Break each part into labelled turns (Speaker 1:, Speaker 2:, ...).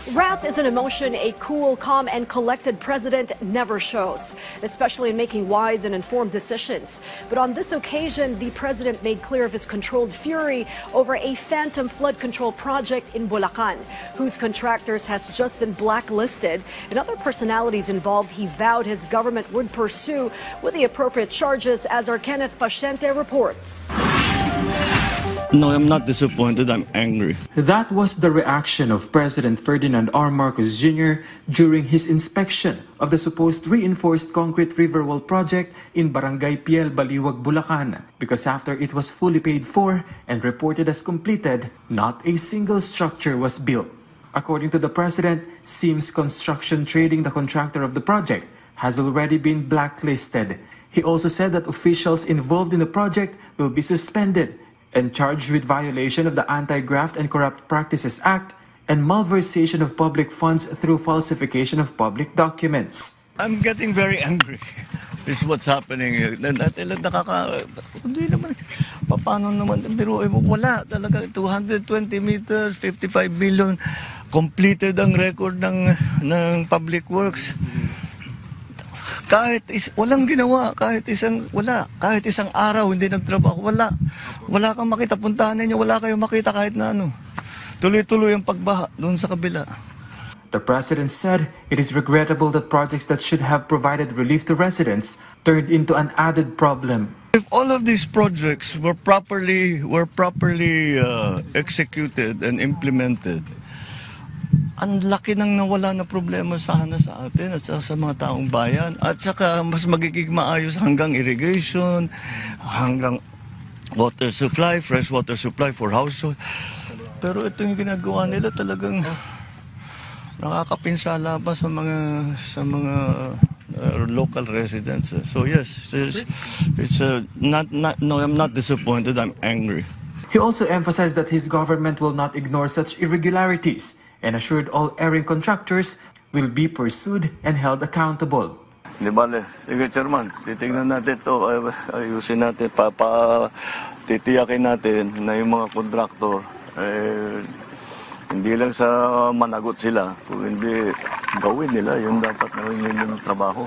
Speaker 1: Wrath is an emotion a cool, calm, and collected president never shows, especially in making wise and informed decisions. But on this occasion, the president made clear of his controlled fury over a phantom flood control project in Bulacan, whose contractors has just been blacklisted. And other personalities involved he vowed his government would pursue with the appropriate charges, as our Kenneth Paciente reports.
Speaker 2: No, I'm not disappointed. I'm angry.
Speaker 3: That was the reaction of President Ferdinand R. Marcos Jr. during his inspection of the supposed reinforced concrete river wall project in Barangay Piel, Baliwag, Bulacan. Because after it was fully paid for and reported as completed, not a single structure was built. According to the president, Sims Construction Trading, the contractor of the project, has already been blacklisted. He also said that officials involved in the project will be suspended and charged with violation of the Anti-Graft and Corrupt Practices Act and malversation of public funds through falsification of public documents.
Speaker 2: I'm getting very angry. This is what's happening. Hindi naman, paano naman, biruin mo, wala talaga, 220 meters, 55 billion, completed ang record ng Public Works. Walang ginawa, kahit isang araw hindi nagtrabaho, wala kang makita, puntahan ninyo, wala kayong makita kahit na ano. Tuloy-tuloy ang pagbaha doon sa kabila.
Speaker 3: The president said it is regrettable that projects that should have provided relief to residents turned into an added problem.
Speaker 2: If all of these projects were properly executed and implemented, ang laki nang nawala na problema sana sa atin at sa mga taong bayan. At saka mas magiging maayos hanggang irrigation, hanggang water supply, fresh water supply for household. Pero ito yung ginagawa nila talagang nakakapinsala pa sa mga local residents. So yes, no, I'm not disappointed, I'm angry.
Speaker 3: He also emphasized that his government will not ignore such irregularities and assured all erring contractors will be pursued and held accountable.
Speaker 2: Di bale, sige Chairman, titingnan natin ito, ayusin natin, titiyakin natin na yung mga kontraktor, hindi lang sa managot sila, kung hindi gawin nila yung dapat na yung trabaho.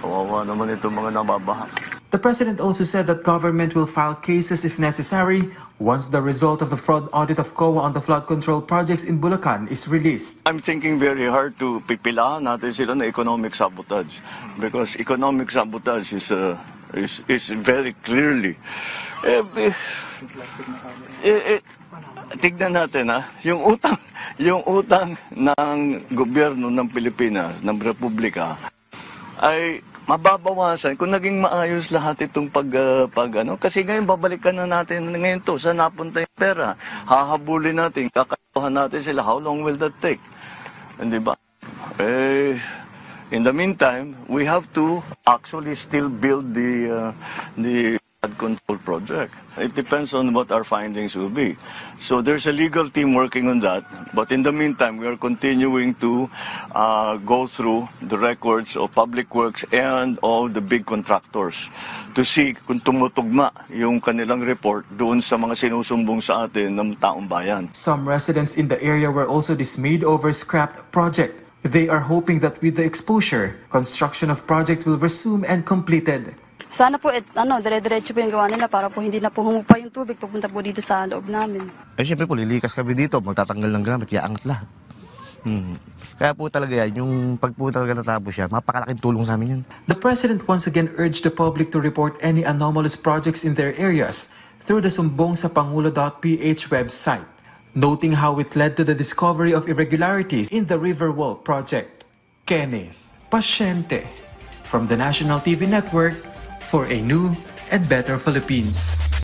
Speaker 2: Kawawa naman itong mga nababaha.
Speaker 3: The president also said that government will file cases if necessary once the result of the fraud audit of COA on the flood control projects in Bulacan is released.
Speaker 2: I'm thinking very hard to pipilahan natin sila na economic sabotage, because economic sabotage is very clearly tignan natin yung utang ng gobyerno ng Pilipinas, ng Republika ay mababawasan kung naging maayos lahat itong kasi ngayon babalikan na natin ngayon to, saan napunta yung pera, hahabulin natin, kakaluhan natin sila, how long will that take? Hindi ba? In the meantime, we have to actually still build the flood control project. It depends on what our findings will be. So there's a legal team working on that, but in the meantime, we are continuing to go through the records of Public Works and all the big contractors to see kung tumutugma yung kanilang report doon sa mga sinusumbong sa atin ng taong bayan.
Speaker 3: Some residents in the area were also dismayed over scrapped project. They are hoping that with the exposure, construction of project will resume and completed.
Speaker 4: Sana po, dire-diretso po yung gawa nila para po hindi na po humupa yung tubig papunta po dito sa loob namin.
Speaker 5: Siyempre po, lilikas kami dito, magtatanggal ng gamit, iaangat lahat. Kaya po talaga yan, yung pag po talaga natapos siya, mapakalaking tulong sa amin yan.
Speaker 3: The president once again urged the public to report any anomalous projects in their areas through the sumbongsapangulo.ph website, noting how it led to the discovery of irregularities in the river wall project. Kenneth Paciente from the National TV Network, for a new and better Philippines.